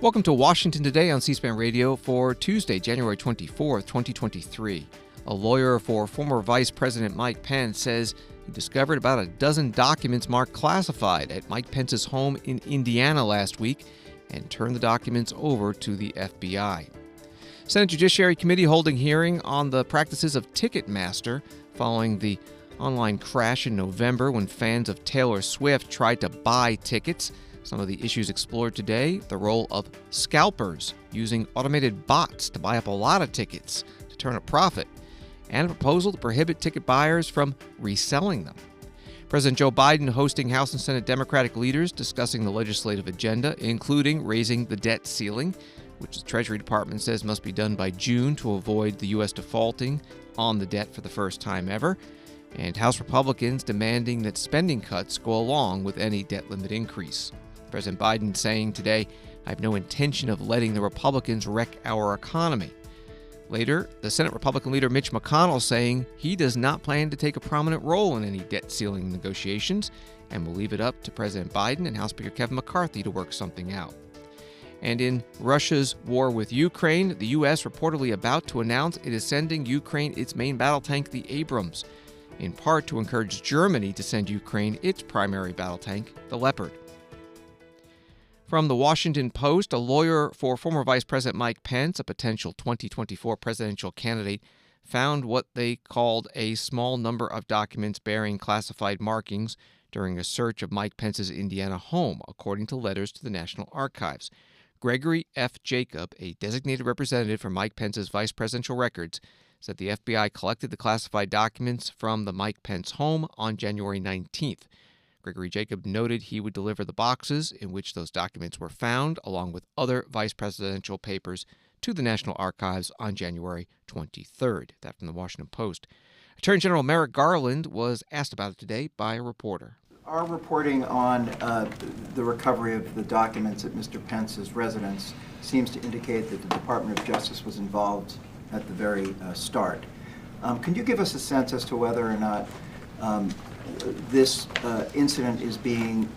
Welcome to Washington Today on C-SPAN Radio for Tuesday, January 24th, 2023. A lawyer for former Vice President Mike Pence says he discovered about a dozen documents marked classified at Mike Pence's home in Indiana last week and turned the documents over to the FBI. Senate Judiciary Committee holding hearing on the practices of Ticketmaster following the online crash in November when fans of Taylor Swift tried to buy tickets. Some of the issues explored today: the role of scalpers using automated bots to buy up a lot of tickets to turn a profit, and a proposal to prohibit ticket buyers from reselling them. President Joe Biden hosting House and Senate Democratic leaders discussing the legislative agenda, including raising the debt ceiling, which the Treasury Department says must be done by June to avoid the U.S. defaulting on the debt for the first time ever, and House Republicans demanding that spending cuts go along with any debt limit increase. President Biden saying today, "I have no intention of letting the Republicans wreck our economy." Later, the Senate Republican leader Mitch McConnell saying he does not plan to take a prominent role in any debt ceiling negotiations and will leave it up to President Biden and House Speaker Kevin McCarthy to work something out. And in Russia's war with Ukraine, the U.S. reportedly about to announce it is sending Ukraine its main battle tank, the Abrams, in part to encourage Germany to send Ukraine its primary battle tank, the Leopard. From the Washington Post, a lawyer for former Vice President Mike Pence, a potential 2024 presidential candidate, found what they called a small number of documents bearing classified markings during a search of Mike Pence's Indiana home, according to letters to the National Archives. Gregory F. Jacob, a designated representative for Mike Pence's vice presidential records, said the FBI collected the classified documents from the Mike Pence home on January 19th. Gregory Jacob noted he would deliver the boxes in which those documents were found, along with other vice presidential papers, to the National Archives on January 23rd. That from the Washington Post. Attorney General Merrick Garland was asked about it today by a reporter. Our reporting on the recovery of the documents at Mr. Pence's residence seems to indicate that the Department of Justice was involved at the very start. Can you give us a sense as to whether or not this incident is being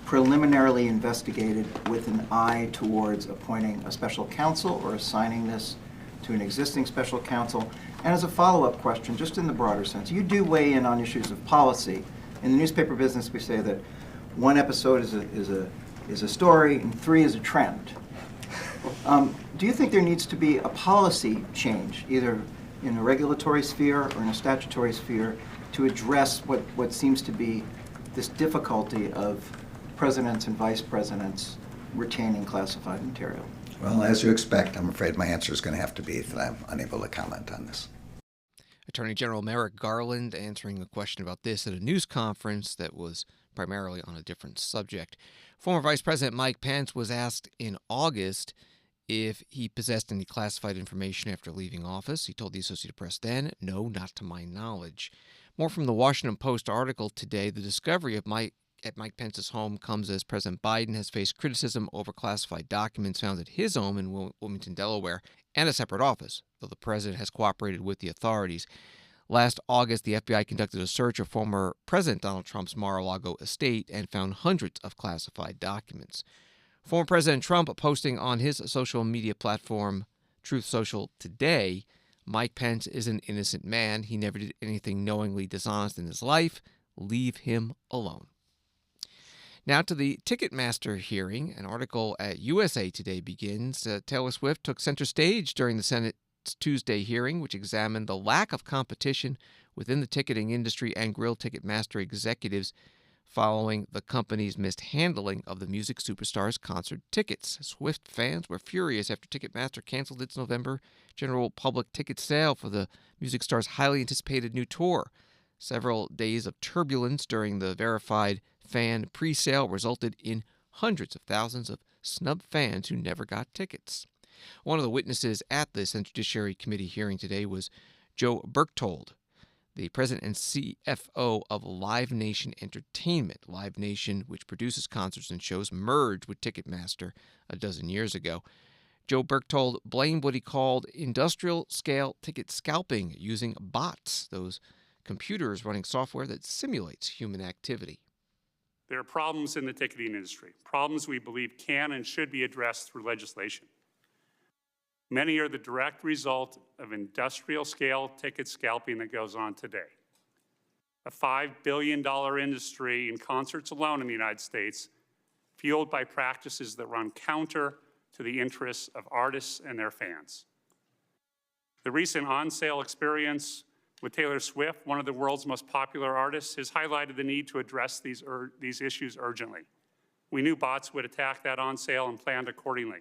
preliminarily investigated with an eye towards appointing a special counsel or assigning this to an existing special counsel? And as a follow-up question, just in the broader sense, you do weigh in on issues of policy. In the newspaper business, we say that one episode is a story and three is a trend. Do you think there needs to be a policy change, either in a regulatory sphere or in a statutory sphere, to address what seems to be this difficulty of presidents and vice presidents retaining classified material? Well, as you expect, I'm afraid my answer is going to have to be that I'm unable to comment on this. Attorney General Merrick Garland answering a question about this at a news conference that was primarily on a different subject. Former Vice President Mike Pence was asked in August if he possessed any classified information after leaving office. He told the Associated Press then, "No, not to my knowledge." More from the Washington Post article today. The discovery of Mike Pence's home comes as President Biden has faced criticism over classified documents found at his home in Wilmington, Delaware, and a separate office, though the president has cooperated with the authorities. Last August, the FBI conducted a search of former President Donald Trump's Mar-a-Lago estate and found hundreds of classified documents. Former President Trump posting on his social media platform, Truth Social, today, "Mike Pence is an innocent man. He never did anything knowingly dishonest in his life. Leave him alone." Now to the Ticketmaster hearing. An article at USA Today begins. Taylor Swift took center stage during the Senate's Tuesday hearing, which examined the lack of competition within the ticketing industry and grilled Ticketmaster executives following the company's mishandling of the music superstar's concert tickets. Swift fans were furious after Ticketmaster canceled its November general public ticket sale for the music star's highly anticipated new tour. Several days of turbulence during the verified fan pre-sale resulted in hundreds of thousands of snub fans who never got tickets. One of the witnesses at the Senate Judiciary Committee hearing today was Joe Berchtold, the president and CFO of Live Nation Entertainment. Live Nation, which produces concerts and shows, merged with Ticketmaster a dozen years ago. Joe Berchtold blamed what he called industrial-scale ticket scalping using bots, those computers running software that simulates human activity. There are problems in the ticketing industry, problems we believe can and should be addressed through legislation. Many are the direct result of industrial-scale ticket scalping that goes on today. A $5 billion industry in concerts alone in the United States, fueled by practices that run counter to the interests of artists and their fans. The recent on-sale experience with Taylor Swift, one of the world's most popular artists, has highlighted the need to address these issues urgently. We knew bots would attack that on-sale and planned accordingly.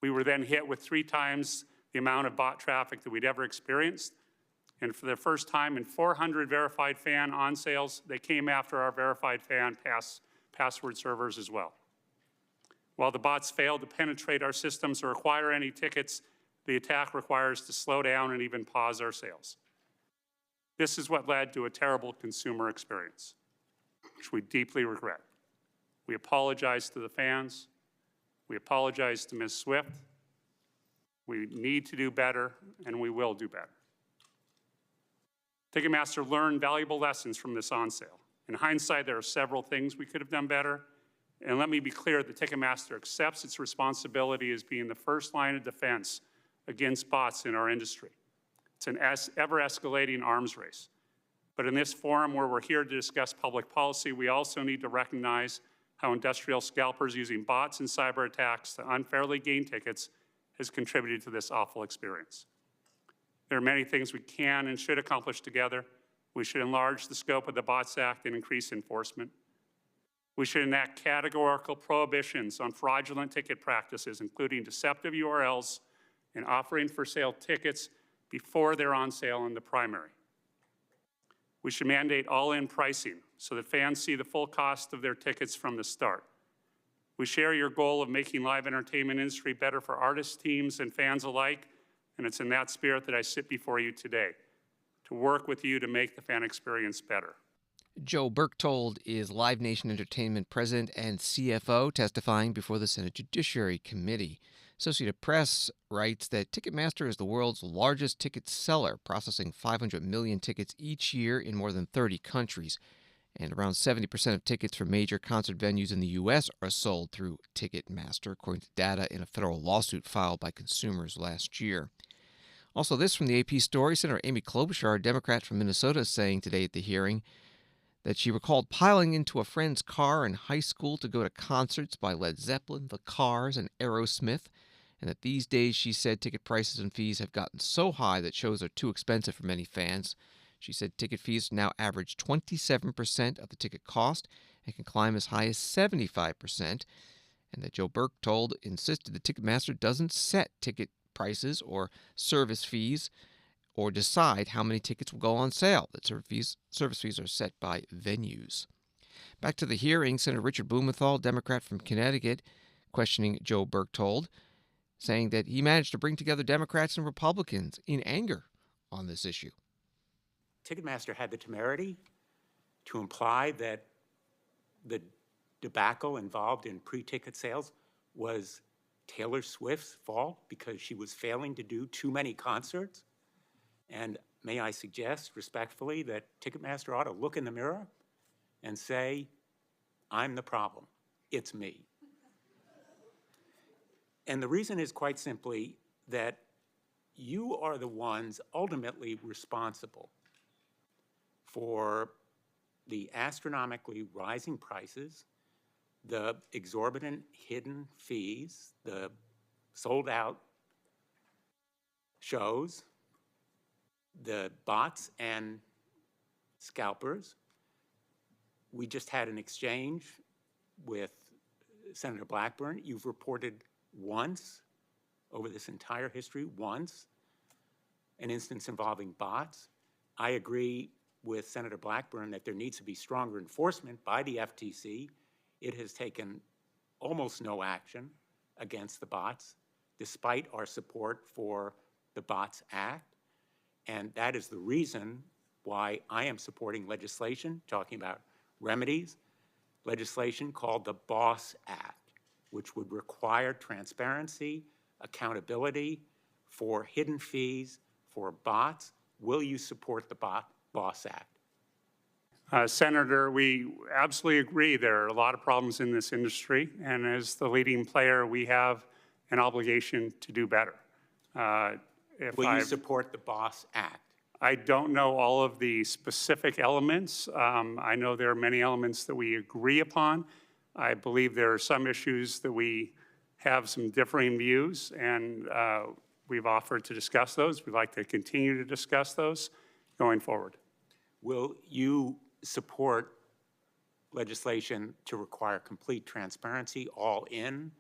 We were then hit with 3 times the amount of bot traffic that we'd ever experienced. And for the first time in 400 verified fan on-sales, they came after our verified fan password servers as well. While the bots failed to penetrate our systems or acquire any tickets, the attack requires to slow down and even pause our sales. This is what led to a terrible consumer experience, which we deeply regret. We apologize to the fans. We apologize to Ms. Swift. We need to do better, and we will do better. Ticketmaster learned valuable lessons from this on-sale. In hindsight, there are several things we could have done better. And let me be clear that Ticketmaster accepts its responsibility as being the first line of defense against bots in our industry. It's an ever-escalating arms race. But in this forum where we're here to discuss public policy, we also need to recognize how industrial scalpers using bots and cyber attacks to unfairly gain tickets has contributed to this awful experience. There are many things we can and should accomplish together. We should enlarge the scope of the Bots Act and increase enforcement. We should enact categorical prohibitions on fraudulent ticket practices, including deceptive URLs and offering for sale tickets before they're on sale in the primary. We should mandate all-in pricing so that fans see the full cost of their tickets from the start. We share your goal of making live entertainment industry better for artists, teams, and fans alike, and it's in that spirit that I sit before you today, to work with you to make the fan experience better. Joe Berchtold is Live Nation Entertainment President and CFO, testifying before the Senate Judiciary Committee. Associated Press writes that Ticketmaster is the world's largest ticket seller, processing 500 million tickets each year in more than 30 countries. And around 70% of tickets for major concert venues in the U.S. are sold through Ticketmaster, according to data in a federal lawsuit filed by consumers last year. Also, this from the AP story, Senator Amy Klobuchar, a Democrat from Minnesota, saying today at the hearing that she recalled piling into a friend's car in high school to go to concerts by Led Zeppelin, The Cars, and Aerosmith, and that these days, she said, ticket prices and fees have gotten so high that shows are too expensive for many fans. She said ticket fees now average 27% of the ticket cost and can climb as high as 75%, and that Joe Berchtold insisted that Ticketmaster doesn't set ticket prices or service fees or decide how many tickets will go on sale. That service fees are set by venues. Back to the hearing, Senator Richard Blumenthal, Democrat from Connecticut, questioning Joe Berchtold, saying that he managed to bring together Democrats and Republicans in anger on this issue. Ticketmaster had the temerity to imply that the debacle involved in pre-ticket sales was Taylor Swift's fault because she was failing to do too many concerts. And may I suggest respectfully that Ticketmaster ought to look in the mirror and say, I'm the problem. It's me. And the reason is quite simply that you are the ones ultimately responsible for the astronomically rising prices, the exorbitant hidden fees, the sold-out shows, the bots and scalpers. We just had an exchange with Senator Blackburn. You've reported once, over this entire history, once, an instance involving bots. I agree with Senator Blackburn that there needs to be stronger enforcement by the FTC. It has taken almost no action against the bots, despite our support for the Bots Act. And that is the reason why I am supporting legislation, talking about remedies, legislation called the BOSS Act, which would require transparency, accountability for hidden fees, for bots. Will you support the BOSS Act? Senator, we absolutely agree there are a lot of problems in this industry, and as the leading player, we have an obligation to do better. Will you support the BOSS Act? I don't know all of the specific elements. I know there are many elements that we agree upon. I believe there are some issues that we have some differing views, and we've offered to discuss those. We'd like to continue to discuss those going forward. Will you support legislation to require complete transparency, all in,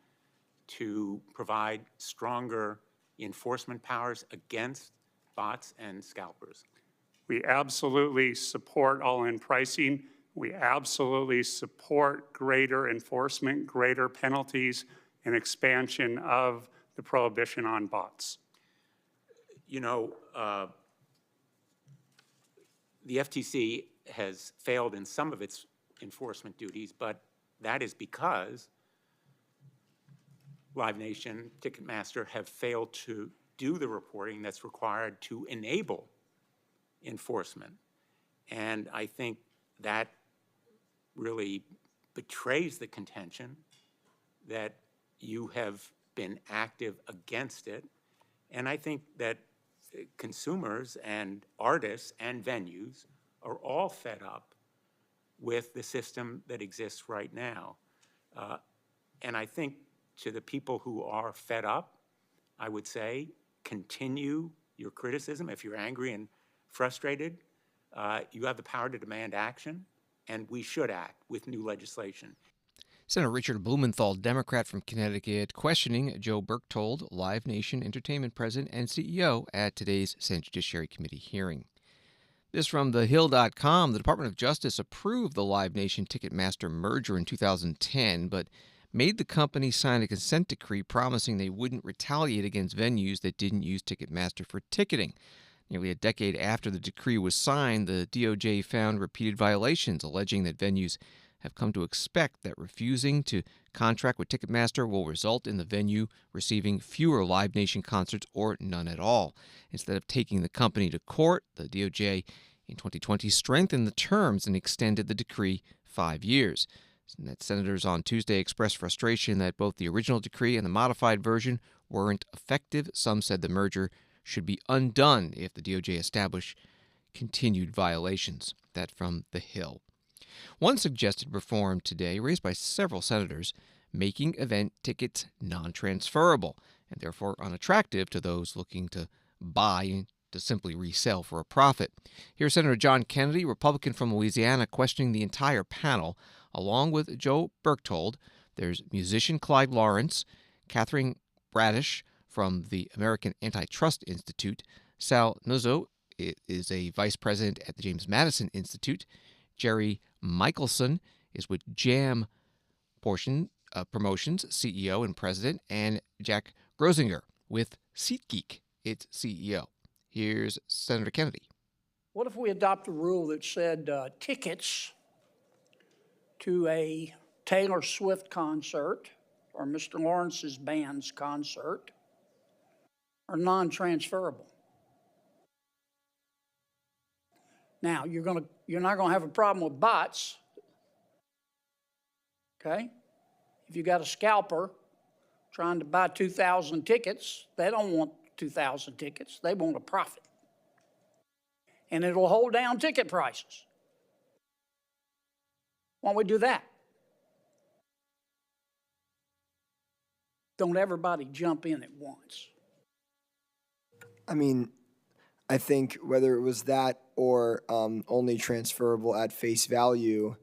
to provide stronger enforcement powers against bots and scalpers? We absolutely support all-in pricing. We absolutely support greater enforcement, greater penalties, and expansion of the prohibition on bots. You know, the FTC has failed in some of its enforcement duties, but that is because Live Nation, Ticketmaster have failed to do the reporting that's required to enable enforcement. And I think that really betrays the contention that you have been active against it. And I think that consumers and artists and venues are all fed up with the system that exists right now. And I think to the people who are fed up, I would say, continue your criticism. If you're angry and frustrated, you have the power to demand action, and we should act with new legislation. Senator Richard Blumenthal, Democrat from Connecticut, questioning Joe Berchtold, Live Nation Entertainment President and CEO, at today's Senate Judiciary Committee hearing. This from TheHill.com. The Department of Justice approved the Live Nation Ticketmaster merger in 2010, but made the company sign a consent decree promising they wouldn't retaliate against venues that didn't use Ticketmaster for ticketing. Nearly a decade after the decree was signed, the DOJ found repeated violations, alleging that venues have come to expect that refusing to contract with Ticketmaster will result in the venue receiving fewer Live Nation concerts or none at all. Instead of taking the company to court, the DOJ in 2020 strengthened the terms and extended the decree 5 years. Senators on Tuesday expressed frustration that both the original decree and the modified version weren't effective. Some said the merger should be undone if the DOJ established continued violations. That from The Hill. One suggested reform today, raised by several senators, making event tickets non-transferable and therefore unattractive to those looking to buy and to simply resell for a profit. Here's Senator John Kennedy, Republican from Louisiana, questioning the entire panel. Along with Joe Berchtold, there's musician Clyde Lawrence, Catherine Bradish from the American Antitrust Institute, Sal Nuzzo is a vice president at the James Madison Institute, Jerry Michelson is with Jam Promotions, CEO and president, and Jack Grosinger with SeatGeek, its CEO. Here's Senator Kennedy. What if we adopt a rule that said tickets to a Taylor Swift concert or Mr. Lawrence's band's concert are non-transferable? Now, you're not going to have a problem with bots, okay? If you got a scalper trying to buy 2,000 tickets, they don't want 2,000 tickets. They want a profit. And it'll hold down ticket prices. Why don't we do that? Don't everybody jump in at once. I mean, I think whether it was that or only transferable at face value,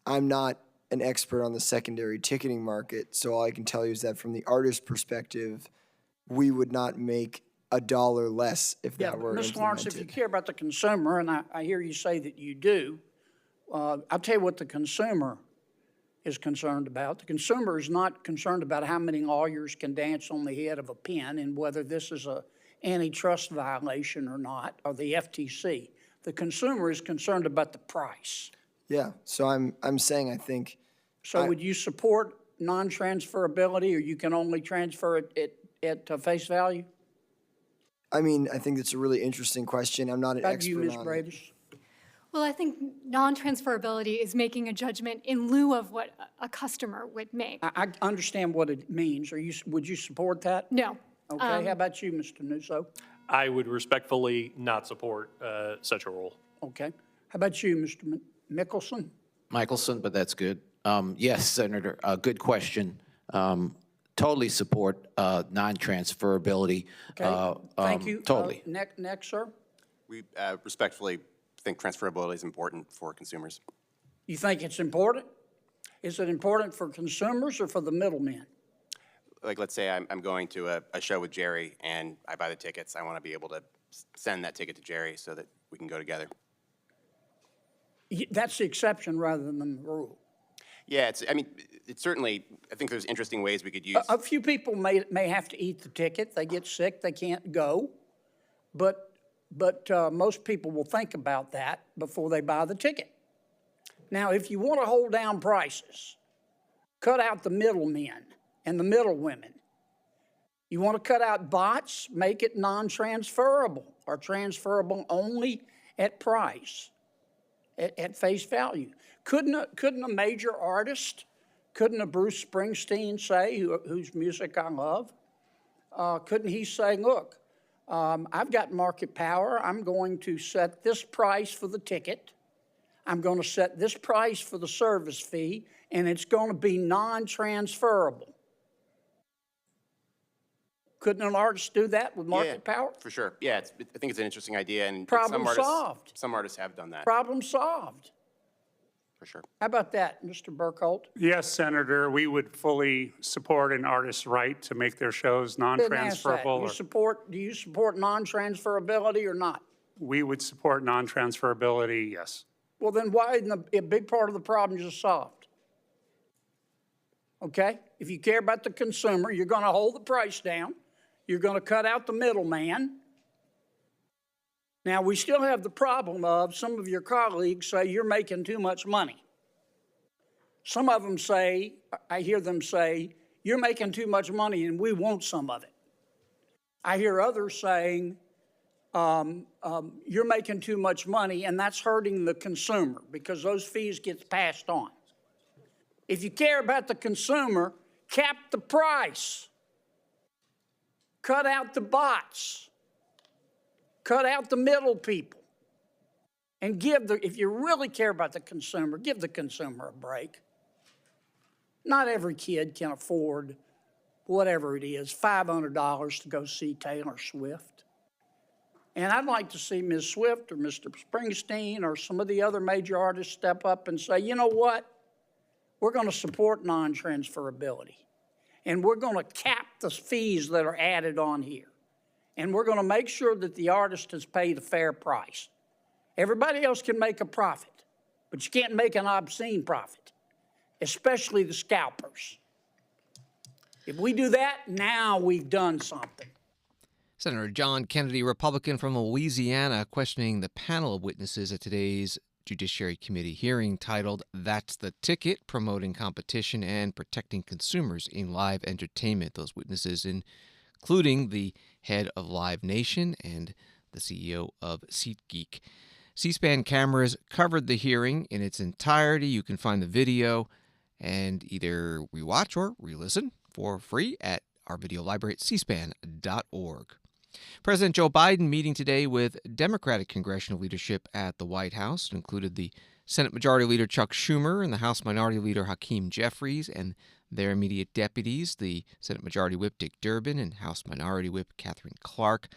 I'm not an expert on the secondary ticketing market, so all I can tell you is that from the artist perspective, we would not make $1 less if that were implemented. Mr. Lawrence, if you care about the consumer, and I hear you say that you do, I'll tell you what the consumer is concerned about. The consumer is not concerned about how many lawyers can dance on the head of a pin and whether this is a antitrust violation or not, or the FTC. The consumer is concerned about the price. Yeah, so I'm saying I think. So would you support non-transferability, or you can only transfer it at face value? I mean, I think it's a really interesting question. I'm not an expert Ms. on Bradish? Well, I think non-transferability is making a judgment in lieu of what a customer would make. I understand what it means. Would you support that? No. Okay, how about you, Mr. Nuzzo? I would respectfully not support such a rule. Okay. How about you, Mr. Mickelson? Michelson, but that's good. Yes, Senator, good question. Totally support non-transferability. Okay, thank you. Totally. Next, sir. We respectfully think transferability is important for consumers. You think it's important? Is it important for consumers or for the middlemen? Like, let's say I'm going to a show with Jerry and I buy the tickets. I want to be able to send that ticket to Jerry so that we can go together. That's the exception rather than the rule. Yeah, it's certainly, I think there's interesting ways we could use. A few people may have to eat the ticket. They get sick, they can't go. But most people will think about that before they buy the ticket. Now, if you want to hold down prices, cut out the middlemen and the middle women. You want to cut out bots, make it non-transferable or transferable only at price, at face value. Couldn't a major artist, couldn't a Bruce Springsteen say, whose music I love, couldn't he say, look, I've got market power. I'm going to set this price for the ticket. I'm going to set this price for the service fee, and it's going to be non-transferable. Couldn't an artist do that with market power? For sure. Yeah, I think it's an interesting idea. And Problem solved. Some artists have done that. Problem solved. For sure. How about that, Mr. Burkholdt? Yes, Senator, we would fully support an artist's right to make their shows non-transferable. Do you support non-transferability or not? We would support non-transferability, yes. Well, then why isn't a big part of the problem just solved? Okay? If you care about the consumer, you're going to hold the price down. You're going to cut out the middleman. Now, we still have the problem of some of your colleagues say you're making too much money. Some of them say, I hear them say, you're making too much money and we want some of it. I hear others saying, you're making too much money and that's hurting the consumer because those fees get passed on. If you care about the consumer, cap the price. Cut out the bots. Cut out the middle people. And if you really care about the consumer, give the consumer a break. Not every kid can afford whatever it is, $500 to go see Taylor Swift. And I'd like to see Ms. Swift or Mr. Springsteen or some of the other major artists step up and say, you know what? We're going to support non-transferability. And we're going to cap the fees that are added on here. And we're going to make sure that the artist has paid a fair price. Everybody else can make a profit, but you can't make an obscene profit, especially the scalpers. If we do that, now we've done something. Senator John Kennedy, Republican from Louisiana, questioning the panel of witnesses at today's Judiciary Committee hearing titled "That's the Ticket: Promoting Competition and Protecting Consumers in Live Entertainment." Those witnesses including the head of Live Nation and the CEO of SeatGeek. C-SPAN cameras covered the hearing in its entirety. You can find the video and either rewatch or re-listen for free at our video library at cspan.org. President Joe Biden meeting today with Democratic congressional leadership at the White House. It included the Senate Majority Leader Chuck Schumer and the House Minority Leader Hakeem Jeffries and their immediate deputies, the Senate Majority Whip Dick Durbin and House Minority Whip Catherine Clark.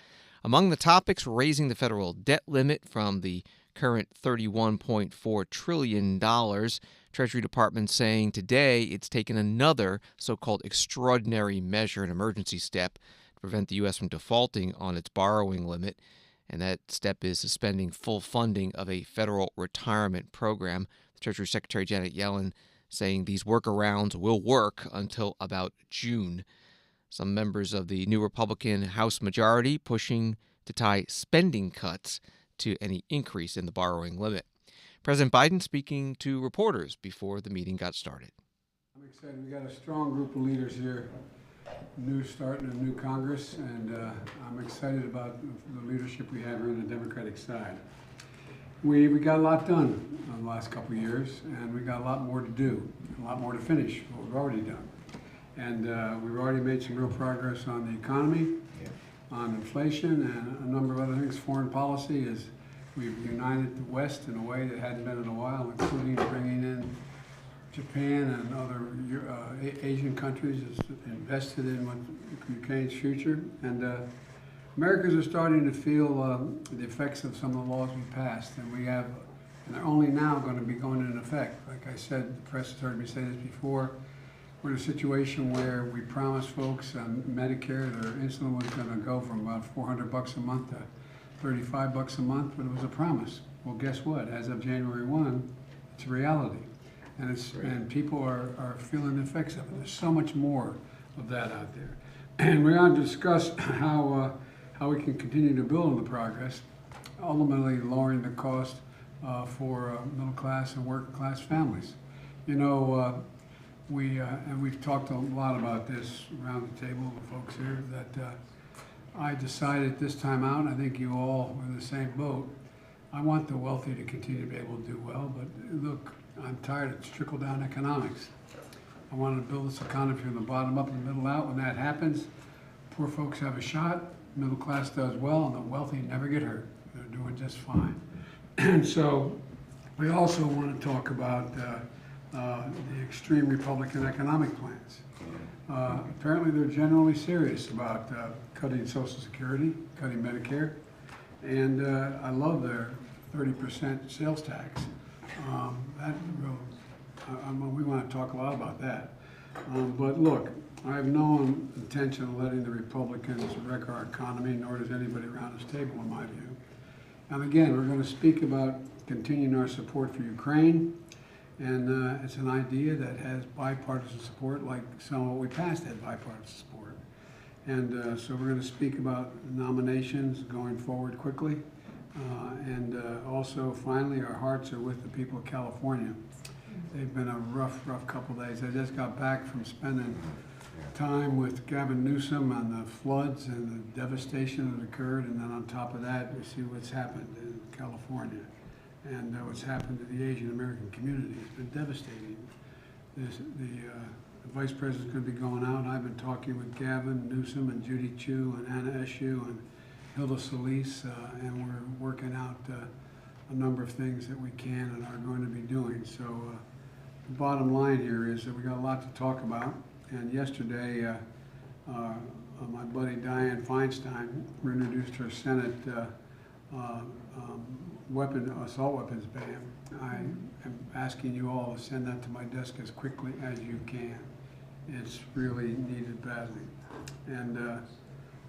Among the topics, raising the federal debt limit from the current $31.4 trillion. Treasury Department saying today it's taken another so-called extraordinary measure, an emergency step, to prevent the U.S. from defaulting on its borrowing limit. And that step is suspending full funding of a federal retirement program. The Treasury Secretary Janet Yellen saying these workarounds will work until about June. Some members of the new Republican House majority pushing to tie spending cuts to any increase in the borrowing limit. President Biden speaking to reporters before the meeting got started. I'm excited. We got a strong group of leaders here, starting a new Congress, and I'm excited about the leadership we have here on the Democratic side. we got a lot done in the last couple of years, and we got a lot more to do, a lot more to finish what we've already done. And we've already made some real progress on the economy, on inflation, and a number of other things. Foreign policy is, we've united the West in a way that hadn't been in a while, including bringing in Japan and other Asian countries is invested in what Ukraine's future. And Americans are starting to feel the effects of some of the laws we passed, and they're only now going to be going into effect. Like I said, the press has heard me say this before. We're in a situation where we promised folks on Medicare their insulin was going to go from about $400 a month to $35 a month, but it was a promise. Well, guess what? As of January 1, it's a reality. And people are feeling the effects of it. There's so much more of that out there. And we're going to discuss how we can continue to build on the progress, ultimately lowering the cost for middle class and working class families. You know, we've talked a lot about this around the table with folks here, that I decided this time out, I think you all are in the same boat, I want the wealthy to continue to be able to do well, but look, I'm tired of trickle-down economics. I want to build this economy from the bottom up and the middle out. When that happens, poor folks have a shot, middle class does well, and the wealthy never get hurt. They're doing just fine. And so we also want to talk about the extreme Republican economic plans. Apparently they're generally serious about cutting Social Security, cutting Medicare, and I love their 30% sales tax. We want to talk a lot about that. But look, I have no intention of letting the Republicans wreck our economy, nor does anybody around this table, in my view. And again, we're going to speak about continuing our support for Ukraine, and it's an idea that has bipartisan support, like some of what we passed had bipartisan support. And so we're going to speak about nominations going forward quickly. And also, finally, our hearts are with the people of California. They've been a rough couple of days. I just got back from spending time with Gavin Newsom on the floods and the devastation that occurred, and then on top of that, we see what's happened in California and what's happened to the Asian American community. It's been devastating. The Vice President's going to be going out. I've been talking with Gavin Newsom and Judy Chu and Anna Eshoo and Hilda Solis, and we're working out a number of things that we can and are going to be doing. So the bottom line here is that we got a lot to talk about. And yesterday, my buddy Dianne Feinstein introduced her Senate assault weapons ban. I am asking you all to send that to my desk as quickly as you can. It's really needed badly. And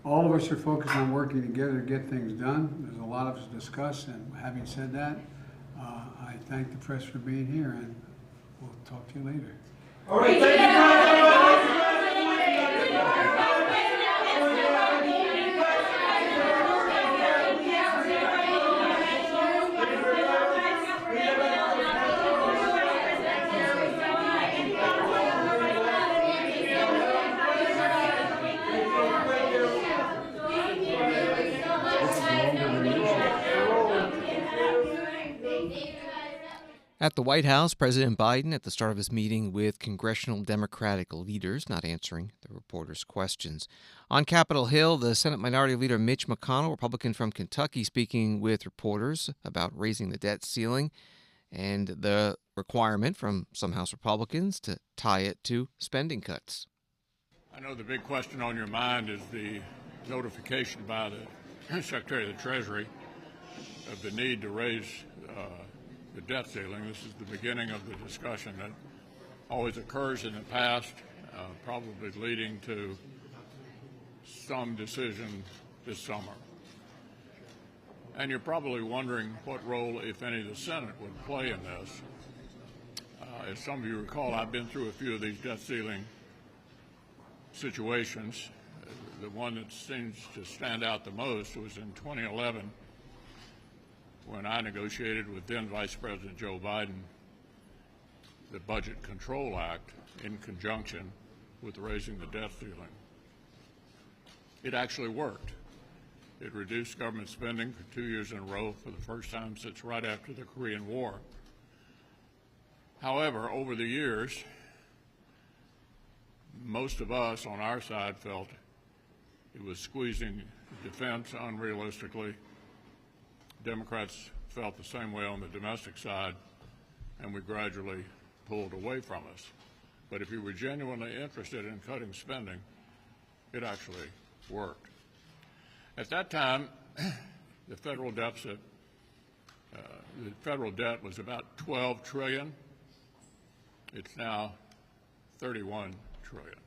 all of us are focused on working together to get things done. There's a lot of us to discuss, and having said that, I thank the press for being here, and we'll talk to you later. All right, thank you. At the White House, President Biden, at the start of his meeting with Congressional Democratic leaders, not answering the reporters' questions. On Capitol Hill, the Senate Minority Leader Mitch McConnell, Republican from Kentucky, speaking with reporters about raising the debt ceiling and the requirement from some House Republicans to tie it to spending cuts. I know the big question on your mind is the notification by the Secretary of the Treasury of the need to raise the debt ceiling. This is the beginning of the discussion that always occurs in the past, probably leading to some decision this summer. And you're probably wondering what role, if any, the Senate would play in this. As some of you recall, I've been through a few of these debt ceiling situations. The one that seems to stand out the most was in 2011, when I negotiated with then Vice President Joe Biden the Budget Control Act in conjunction with raising the debt ceiling. It actually worked. It reduced government spending for 2 years in a row for the first time since right after the Korean War. However, over the years, most of us on our side felt it was squeezing defense unrealistically. Democrats felt the same way on the domestic side, and we gradually pulled away from us. But if you were genuinely interested in cutting spending, it actually worked. At that time, the federal deficit, the federal debt was about $12 trillion. It's now $31 trillion.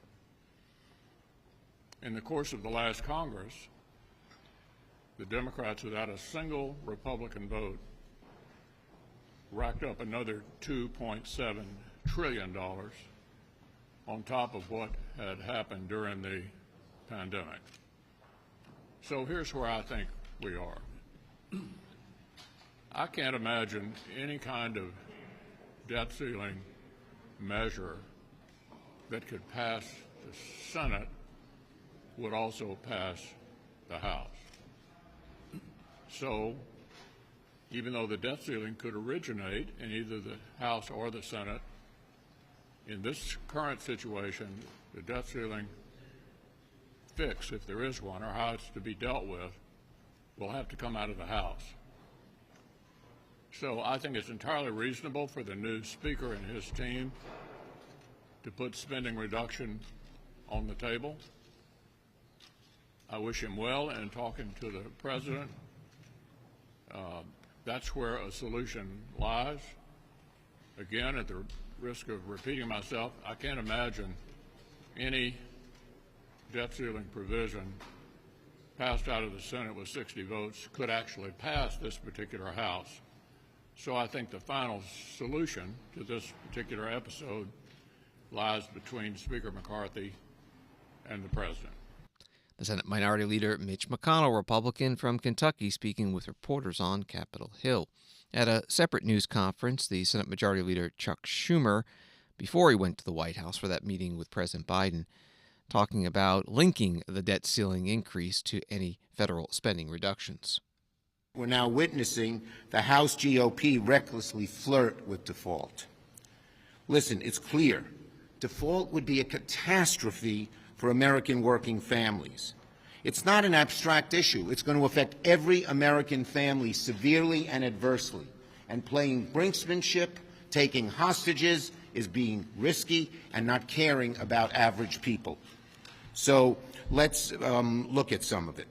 In the course of the last Congress, the Democrats, without a single Republican vote, racked up another $2.7 trillion on top of what had happened during the pandemic. So here's where I think we are. I can't imagine any kind of debt ceiling measure that could pass the Senate would also pass the House. So even though the debt ceiling could originate in either the House or the Senate, in this current situation, the debt ceiling fix, if there is one, or how it's to be dealt with, will have to come out of the House. So I think it's entirely reasonable for the new Speaker and his team to put spending reduction on the table. I wish him well in talking to the President. That's where a solution lies. Again, at the risk of repeating myself, I can't imagine any debt ceiling provision passed out of the Senate with 60 votes could actually pass this particular House. So I think the final solution to this particular episode lies between Speaker McCarthy and the President. The Senate Minority Leader Mitch McConnell, Republican from Kentucky, speaking with reporters on Capitol Hill. At a separate news conference, the Senate Majority Leader Chuck Schumer, before he went to the White House for that meeting with President Biden, talking about linking the debt ceiling increase to any federal spending reductions. We're now witnessing the House GOP recklessly flirt with default. Listen, it's clear. Default would be a catastrophe for American working families. It's not an abstract issue. It's going to affect every American family severely and adversely. And playing brinksmanship, taking hostages, is being risky and not caring about average people. So let's look at some of it.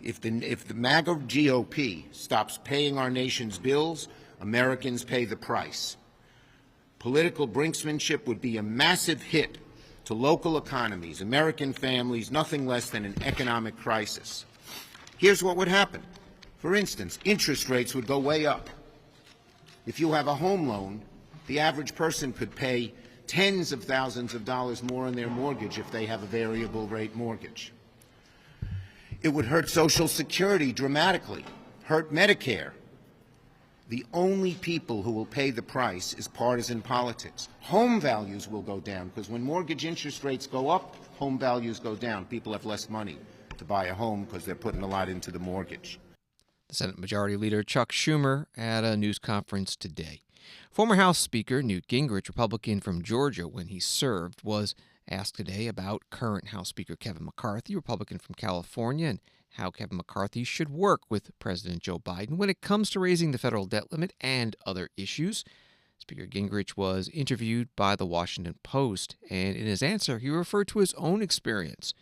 If the MAGA GOP stops paying our nation's bills, Americans pay the price. Political brinksmanship would be a massive hit to local economies, American families, nothing less than an economic crisis. Here's what would happen. For instance, interest rates would go way up. If you have a home loan, the average person could pay tens of thousands of dollars more on their mortgage if they have a variable rate mortgage. It would hurt Social Security dramatically, hurt Medicare. The only people who will pay the price is partisan politics. Home values will go down because when mortgage interest rates go up, home values go down. People have less money to buy a home because they're putting a lot into the mortgage. The Senate Majority Leader Chuck Schumer at a news conference today. Former House Speaker Newt Gingrich, Republican from Georgia when he served, was asked today about current House Speaker Kevin McCarthy, Republican from California, and how Kevin McCarthy should work with President Joe Biden when it comes to raising the federal debt limit and other issues. Speaker Gingrich was interviewed by the Washington Post, and in his answer, he referred to his own experience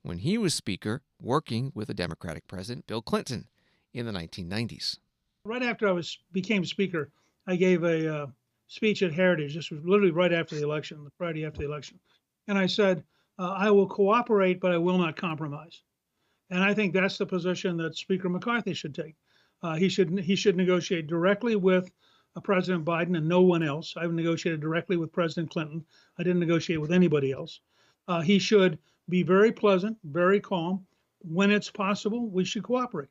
when he was Speaker working with a Democratic President, Bill Clinton, in the 1990s. Right after I became Speaker, I gave a speech at Heritage. This was literally right after the election, the Friday after the election. And I said, I will cooperate, but I will not compromise. And I think that's the position that Speaker McCarthy should take. He should negotiate directly with President Biden and no one else. I've negotiated directly with President Clinton. I didn't negotiate with anybody else. He should be very pleasant, very calm. When it's possible, we should cooperate.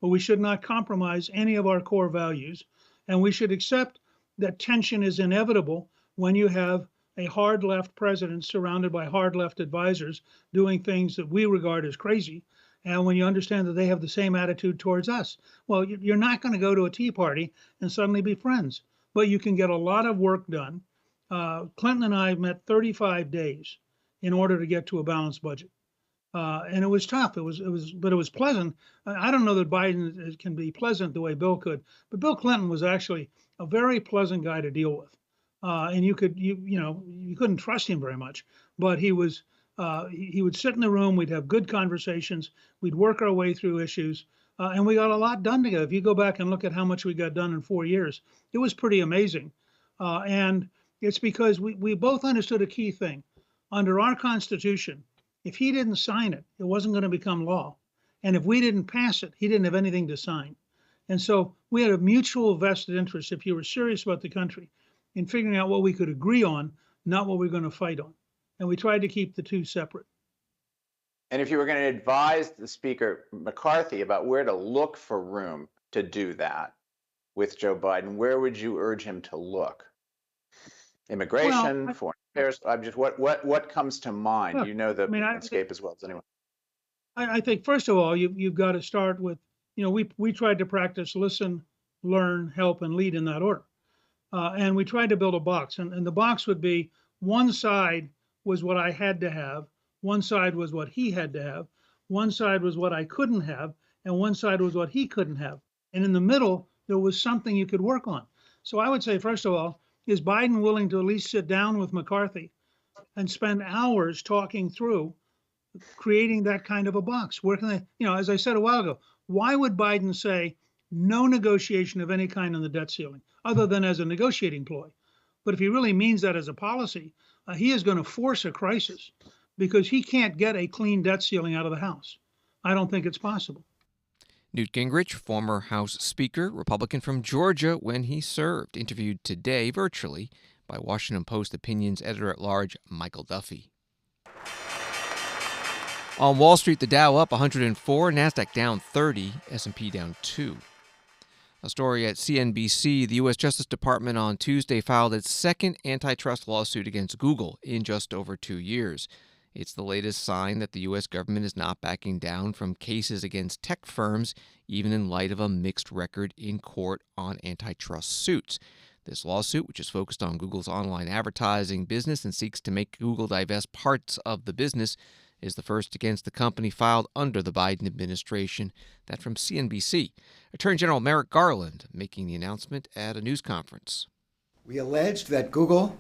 But we should not compromise any of our core values. And we should accept that tension is inevitable when you have a hard left president surrounded by hard left advisors doing things that we regard as crazy. and when you understand that they have the same attitude towards us. Well, you're not going to go to a tea party and suddenly be friends, but you can get a lot of work done. Clinton and I met 35 days in order to get to a balanced budget. And it was tough. But it was pleasant. I don't know that Biden can be pleasant the way Bill could, but Bill Clinton was actually a very pleasant guy to deal with. And you couldn't trust him very much, but he would sit in the room. We'd have good conversations. We'd work our way through issues, and we got a lot done together. If you go back and look at how much we got done in 4 years, it was pretty amazing. And it's because we both understood a key thing. Under our Constitution, if he didn't sign it, it wasn't going to become law. And if we didn't pass it, he didn't have anything to sign. And so we had a mutual vested interest, if you were serious about the country, in figuring out what we could agree on, not what we're going to fight on. And we tried to keep the two separate. And if you were going to advise the Speaker McCarthy about where to look for room to do that with Joe Biden, where would you urge him to look? Immigration, foreign affairs. I'm just what comes to mind? Look, You know the landscape as well as anyone. I think first of all, you've got to start with, we tried to practice listen, learn, help, and lead in that order. And we tried to build a box, and the box would be one side was what I had to have, one side was what he had to have, one side was what I couldn't have, and one side was what he couldn't have. And in the middle, there was something you could work on. So I would say, first of all, is Biden willing to at least sit down with McCarthy and spend hours talking through creating that kind of a box? Where can they, as I said a while ago, why would Biden say no negotiation of any kind on the debt ceiling, other than as a negotiating ploy? But if he really means that as a policy, he is going to force a crisis because he can't get a clean debt ceiling out of the House. I don't think it's possible. Newt Gingrich, former House Speaker, Republican from Georgia when he served, interviewed today virtually by Washington Post opinions editor-at-large Michael Duffy. On Wall Street, the Dow up 104, NASDAQ down 30, S&P down 2. A story at CNBC, the U.S. Justice Department on Tuesday filed its second antitrust lawsuit against Google in just over 2 years. It's the latest sign that the U.S. government is not backing down from cases against tech firms, even in light of a mixed record in court on antitrust suits. This lawsuit, which is focused on Google's online advertising business and seeks to make Google divest parts of the business, is the first against the company filed under the Biden administration. That from CNBC. Attorney General Merrick Garland making the announcement at a news conference. We alleged that Google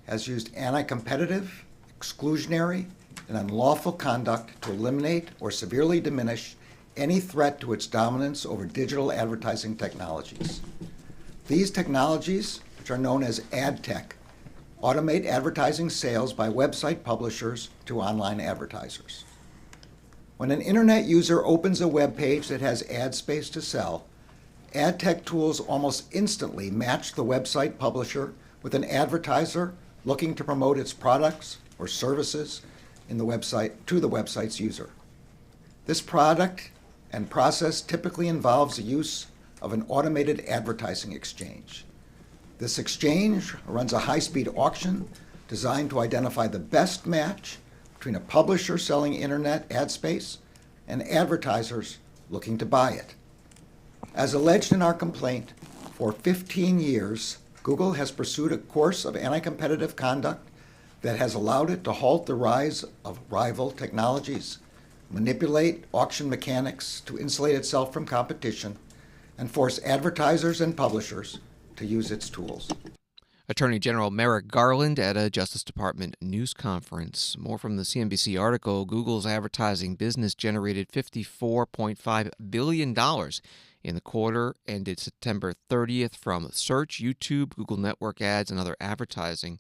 has used anti-competitive, exclusionary, and unlawful conduct to eliminate or severely diminish any threat to its dominance over digital advertising technologies. These technologies, which are known as ad tech, automate advertising sales by website publishers to online advertisers. When an internet user opens a web page that has ad space to sell, ad tech tools almost instantly match the website publisher with an advertiser looking to promote its products or services to the website's user. This product and process typically involves the use of an automated advertising exchange. This exchange runs a high-speed auction designed to identify the best match between a publisher selling internet ad space and advertisers looking to buy it. As alleged in our complaint, for 15 years, Google has pursued a course of anti-competitive conduct that has allowed it to halt the rise of rival technologies, manipulate auction mechanics to insulate itself from competition, and force advertisers and publishers to use its tools. Attorney General Merrick Garland at a Justice Department news conference. More from the CNBC article. Google's advertising business generated $54.5 billion in the quarter ended September 30th from search, YouTube, Google Network ads, and other advertising.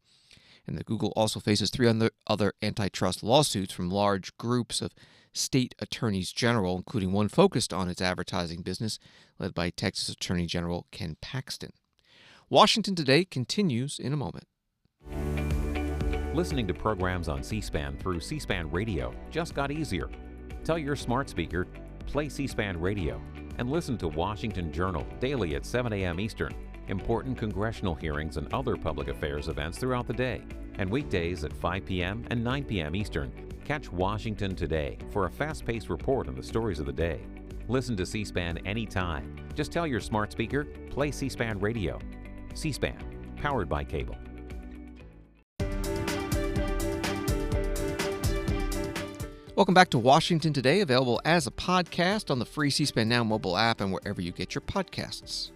And that Google also faces 3 other antitrust lawsuits from large groups of state attorneys general, including one focused on its advertising business, led by Texas Attorney General Ken Paxton. Washington Today continues in a moment. Listening to programs on C-SPAN through C-SPAN Radio just got easier. Tell your smart speaker, play C-SPAN Radio, and listen to Washington Journal daily at 7 a.m. Eastern, important congressional hearings and other public affairs events throughout the day, and weekdays at 5 p.m. and 9 p.m. Eastern. Catch Washington Today for a fast-paced report on the stories of the day. Listen to C-SPAN anytime. Just tell your smart speaker, play C-SPAN Radio. C-SPAN, powered by cable. Welcome back to Washington Today, available as a podcast on the free C-SPAN Now mobile app and wherever you get your podcasts.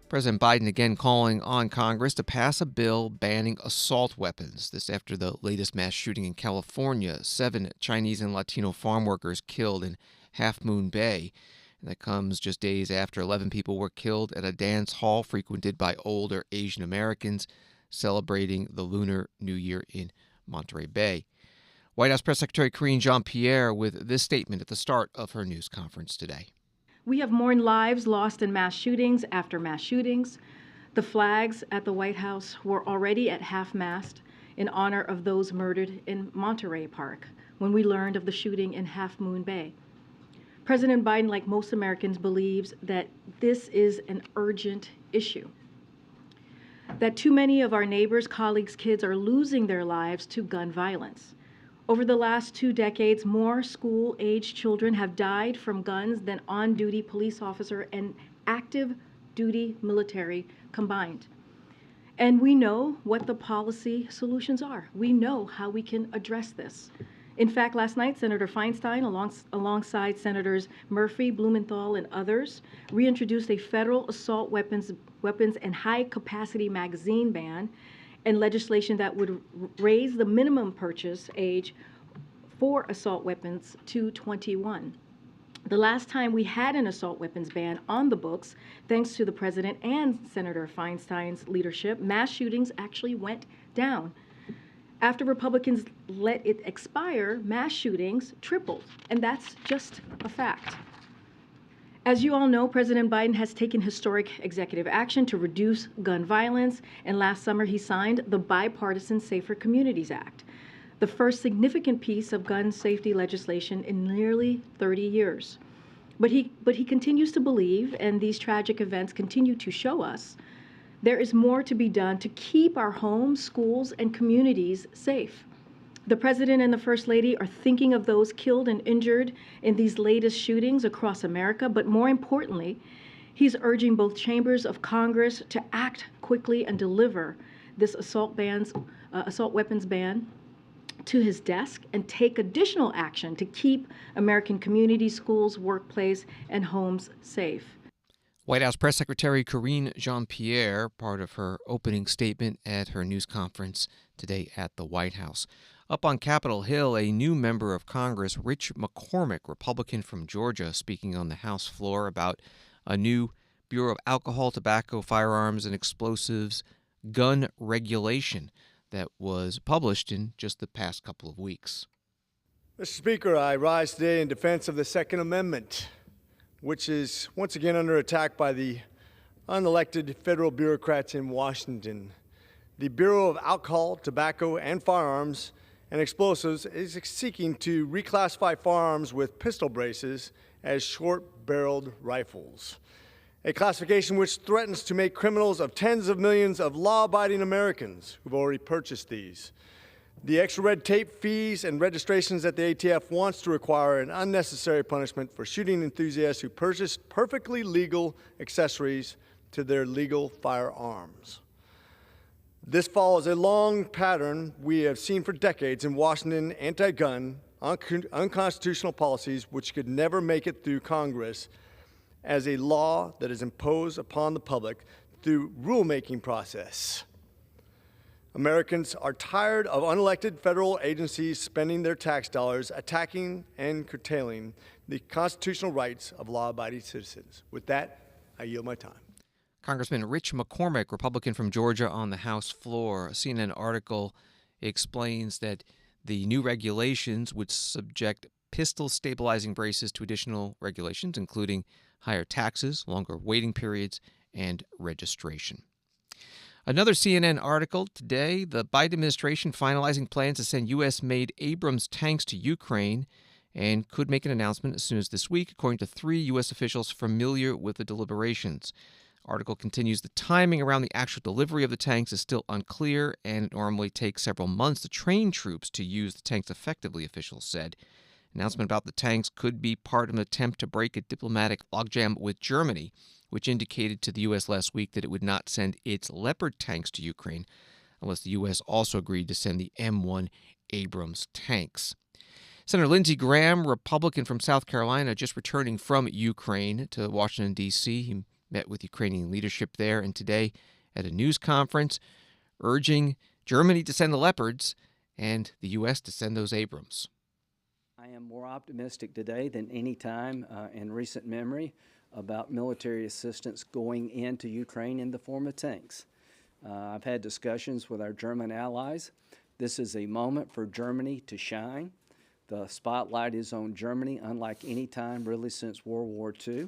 President Biden again calling on Congress to pass a bill banning assault weapons. This after the latest mass shooting in California, 7 Chinese and Latino farm workers killed in Half Moon Bay. And that comes just days after 11 people were killed at a dance hall frequented by older Asian Americans celebrating the Lunar New Year in Monterey Bay. White House Press Secretary Karine Jean-Pierre with this statement at the start of her news conference today. We have mourned lives lost in mass shootings after mass shootings. The flags at the White House were already at half-mast in honor of those murdered in Monterey Park when we learned of the shooting in Half Moon Bay. President Biden, like most Americans, believes that this is an urgent issue, that too many of our neighbors, colleagues, kids are losing their lives to gun violence. Over the last 2 decades, more school-aged children have died from guns than on-duty police officer and active duty military combined. And we know what the policy solutions are. We know how we can address this. In fact, last night, Senator Feinstein, alongside Senators Murphy, Blumenthal, and others, reintroduced a federal assault weapons and high-capacity magazine ban and legislation that would raise the minimum purchase age for assault weapons to 21. The last time we had an assault weapons ban on the books, thanks to the President and Senator Feinstein's leadership, mass shootings actually went down. After Republicans let it expire, mass shootings tripled, and that's just a fact. As you all know, President Biden has taken historic executive action to reduce gun violence, and last summer he signed the bipartisan Safer Communities Act, the first significant piece of gun safety legislation in nearly 30 years. But he continues to believe, and these tragic events continue to show us, there is more to be done to keep our homes, schools, and communities safe. The President and the First Lady are thinking of those killed and injured in these latest shootings across America, but more importantly, he's urging both chambers of Congress to act quickly and deliver this assault weapons ban to his desk and take additional action to keep American communities, schools, workplace, and homes safe. White House Press Secretary Karine Jean-Pierre, part of her opening statement at her news conference today at the White House. Up on Capitol Hill, a new member of Congress, Rich McCormick, Republican from Georgia, speaking on the House floor about a new Bureau of Alcohol, Tobacco, Firearms, and Explosives gun regulation that was published in just the past couple of weeks. Mr. Speaker, I rise today in defense of the Second Amendment, which is once again under attack by the unelected federal bureaucrats in Washington. The Bureau of Alcohol, Tobacco, and Firearms and Explosives is seeking to reclassify firearms with pistol braces as short-barreled rifles, a classification which threatens to make criminals of tens of millions of law-abiding Americans who've already purchased these. The extra red tape, fees, and registrations that the ATF wants to require an unnecessary punishment for shooting enthusiasts who purchase perfectly legal accessories to their legal firearms. This follows a long pattern we have seen for decades in Washington anti-gun, unconstitutional policies which could never make it through Congress as a law that is imposed upon the public through rulemaking process. Americans are tired of unelected federal agencies spending their tax dollars attacking and curtailing the constitutional rights of law-abiding citizens. With that, I yield my time. Congressman Rich McCormick, Republican from Georgia, on the House floor. A CNN article explains that the new regulations would subject pistol stabilizing braces to additional regulations, including higher taxes, longer waiting periods, and registration. Another CNN article today, the Biden administration finalizing plans to send U.S.-made Abrams tanks to Ukraine and could make an announcement as soon as this week, according to 3 U.S. officials familiar with the deliberations. Article continues, the timing around the actual delivery of the tanks is still unclear, and it normally takes several months to train troops to use the tanks effectively, officials said. Announcement about the tanks could be part of an attempt to break a diplomatic logjam with Germany, which indicated to the U.S. last week that it would not send its Leopard tanks to Ukraine unless the U.S. also agreed to send the M1 Abrams tanks. Senator Lindsey Graham, Republican from South Carolina, just returning from Ukraine to Washington, D.C. He met with Ukrainian leadership there, and today at a news conference urging Germany to send the Leopards and the U.S. to send those Abrams. I am more optimistic today than any time in recent memory about military assistance going into Ukraine in the form of tanks. I've had discussions with our German allies. This is a moment for Germany to shine. The spotlight is on Germany, unlike any time really since World War II.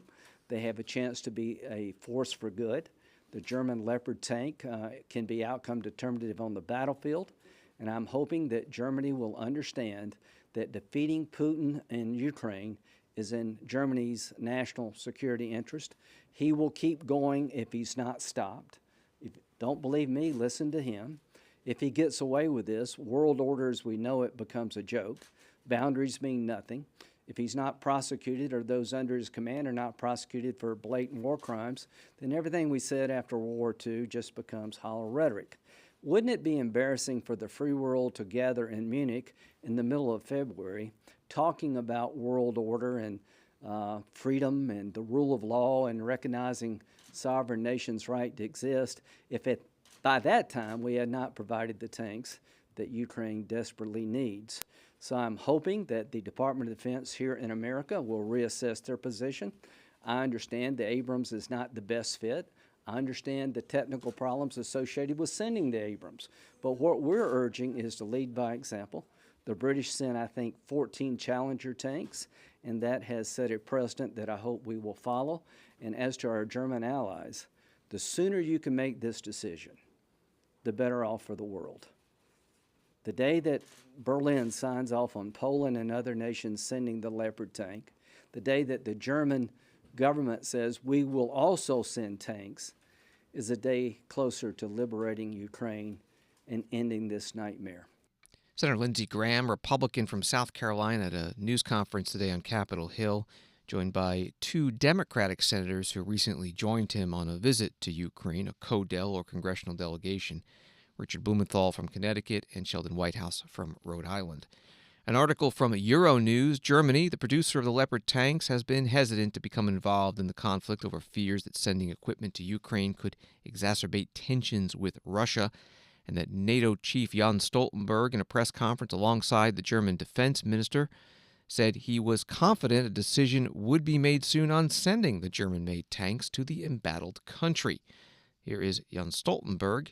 They have a chance to be a force for good. The German Leopard tank can be outcome determinative on the battlefield, and I'm hoping that Germany will understand that defeating Putin in Ukraine is in Germany's national security interest. He will keep going if he's not stopped. If you don't believe me, listen to him. If he gets away with this, world order as we know it becomes a joke. Boundaries mean nothing. If he's not prosecuted or those under his command are not prosecuted for blatant war crimes, then everything we said after World War II just becomes hollow rhetoric. Wouldn't it be embarrassing for the free world to gather in Munich in the middle of February talking about world order and freedom and the rule of law and recognizing sovereign nations' right to exist if by that time we had not provided the tanks that Ukraine desperately needs? So I'm hoping that the Department of Defense here in America will reassess their position. I understand the Abrams is not the best fit. I understand the technical problems associated with sending the Abrams. But what we're urging is to lead by example. The British sent, I think, 14 Challenger tanks, and that has set a precedent that I hope we will follow. And as to our German allies, the sooner you can make this decision, the better off for the world. The day that Berlin signs off on Poland and other nations sending the Leopard tank, the day that the German government says we will also send tanks, is a day closer to liberating Ukraine and ending this nightmare. Senator Lindsey Graham, Republican from South Carolina, at a news conference today on Capitol Hill, joined by two Democratic senators who recently joined him on a visit to Ukraine, a CODEL or congressional delegation. Richard Blumenthal from Connecticut and Sheldon Whitehouse from Rhode Island. An article from Euronews, Germany, the producer of the Leopard tanks, has been hesitant to become involved in the conflict over fears that sending equipment to Ukraine could exacerbate tensions with Russia, and that NATO chief Jens Stoltenberg, in a press conference alongside the German defense minister, said he was confident a decision would be made soon on sending the German-made tanks to the embattled country. Here is Jens Stoltenberg.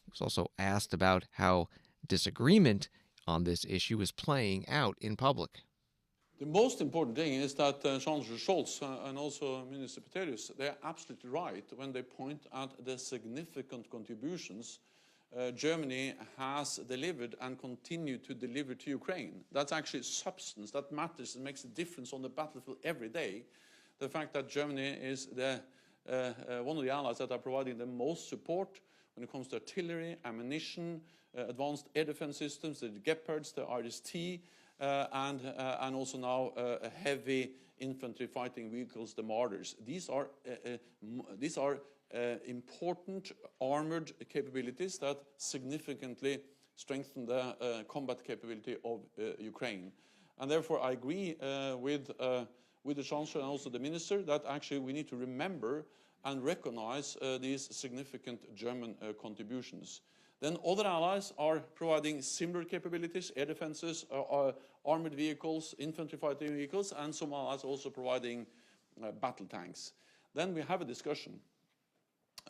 He was also asked about how disagreement on this issue is playing out in public. The most important thing is that Chancellor Scholz and also Minister Peterius, they are absolutely right when they point out the significant contributions Germany has delivered and continue to deliver to Ukraine. That's actually substance, that matters, it makes a difference on the battlefield every day. The fact that Germany is one of the allies that are providing the most support when it comes to artillery, ammunition, advanced air defense systems, the Gepards, the RST, and also now heavy infantry fighting vehicles, the Martyrs. These are important armored capabilities that significantly strengthen the combat capability of Ukraine. And therefore, I agree with the Chancellor and also the Minister that actually we need to remember and recognize these significant German contributions. Then other allies are providing similar capabilities, air defenses, armored vehicles, infantry fighting vehicles, and some allies also providing battle tanks. Then we have a discussion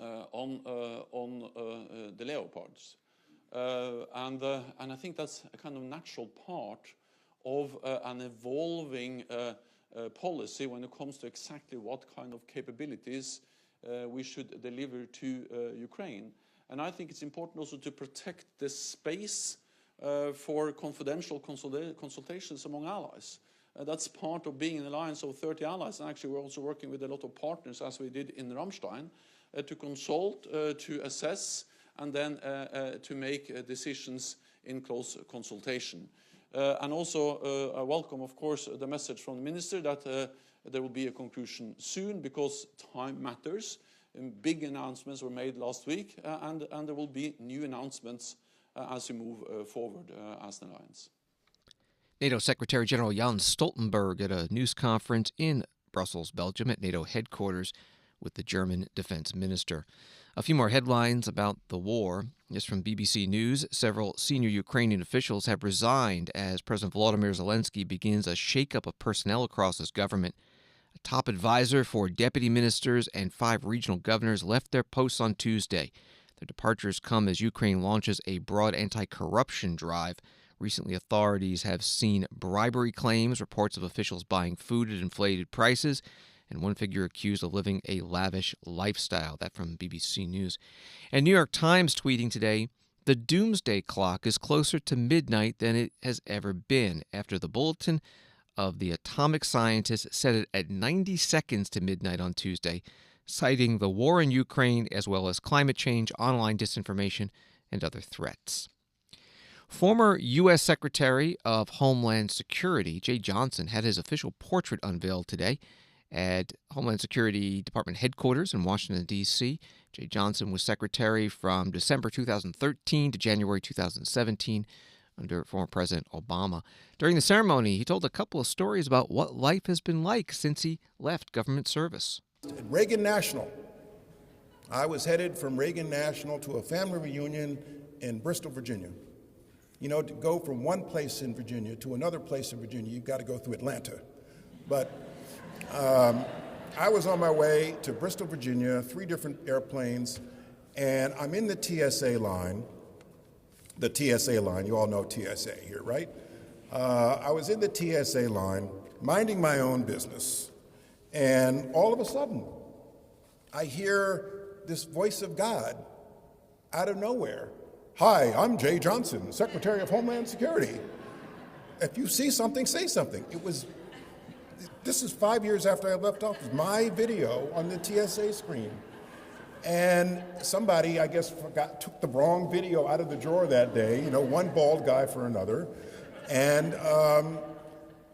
on the Leopards. And I think that's a kind of natural part of an evolving policy when it comes to exactly what kind of capabilities we should deliver to Ukraine. And I think it's important also to protect the space for confidential consultations among allies. That's part of being an alliance of 30 allies. And actually, we're also working with a lot of partners, as we did in Ramstein, to consult, to assess, and then to make decisions in close consultation. And also, I welcome, of course, the message from the minister that there will be a conclusion soon, because time matters. Big announcements were made last week, and there will be new announcements as we move forward as an alliance. NATO Secretary General Jens Stoltenberg at a news conference in Brussels, Belgium, at NATO headquarters with the German defense minister. A few more headlines about the war. This from BBC News. Several senior Ukrainian officials have resigned as President Volodymyr Zelensky begins a shakeup of personnel across his government. A top advisor for deputy ministers and 5 regional governors left their posts on Tuesday. Their departures come as Ukraine launches a broad anti-corruption drive. Recently, authorities have seen bribery claims, reports of officials buying food at inflated prices, and one figure accused of living a lavish lifestyle. That from BBC News. And New York Times tweeting today, the doomsday clock is closer to midnight than it has ever been after the bulletin of the atomic scientists set it at 90 seconds to midnight on Tuesday, citing the war in Ukraine as well as climate change, online disinformation, and other threats. Former U.S. Secretary of Homeland Security Jeh Johnson had his official portrait unveiled today at Homeland Security Department headquarters in Washington, D.C. Jeh Johnson was secretary from December 2013 to January 2017 under former President Obama. During the ceremony, he told a couple of stories about what life has been like since he left government service. At Reagan National, I was headed from Reagan National to a family reunion in Bristol, Virginia. You know, to go from one place in Virginia to another place in Virginia, you've got to go through Atlanta. But I was on my way to Bristol, Virginia, 3 different airplanes, and I'm in the TSA line. The TSA line, you all know TSA here, right? I was in the TSA line, minding my own business, and all of a sudden, I hear this voice of God out of nowhere. Hi, I'm Jeh Johnson, Secretary of Homeland Security. If you see something, say something. This is 5 years after I left office, my video on the TSA screen. And somebody, I guess, took the wrong video out of the drawer that day, one bald guy for another. And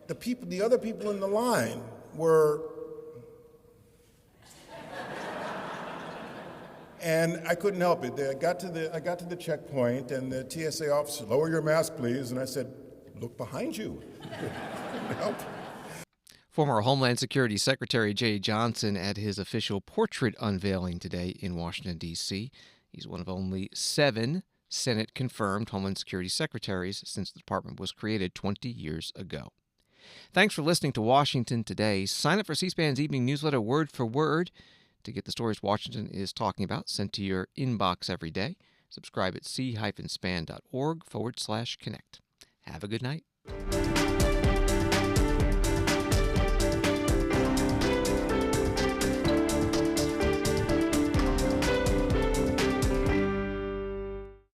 the other people in the line were, and I couldn't help it. I got to the checkpoint, and the TSA officer, lower your mask, please. And I said, look behind you. Help. Former Homeland Security Secretary Jeh Johnson at his official portrait unveiling today in Washington, D.C. He's one of only 7 Senate-confirmed Homeland Security secretaries since the department was created 20 years ago. Thanks for listening to Washington Today. Sign up for C-SPAN's evening newsletter, Word for Word, to get the stories Washington is talking about sent to your inbox every day. Subscribe at c-span.org/connect. Have a good night.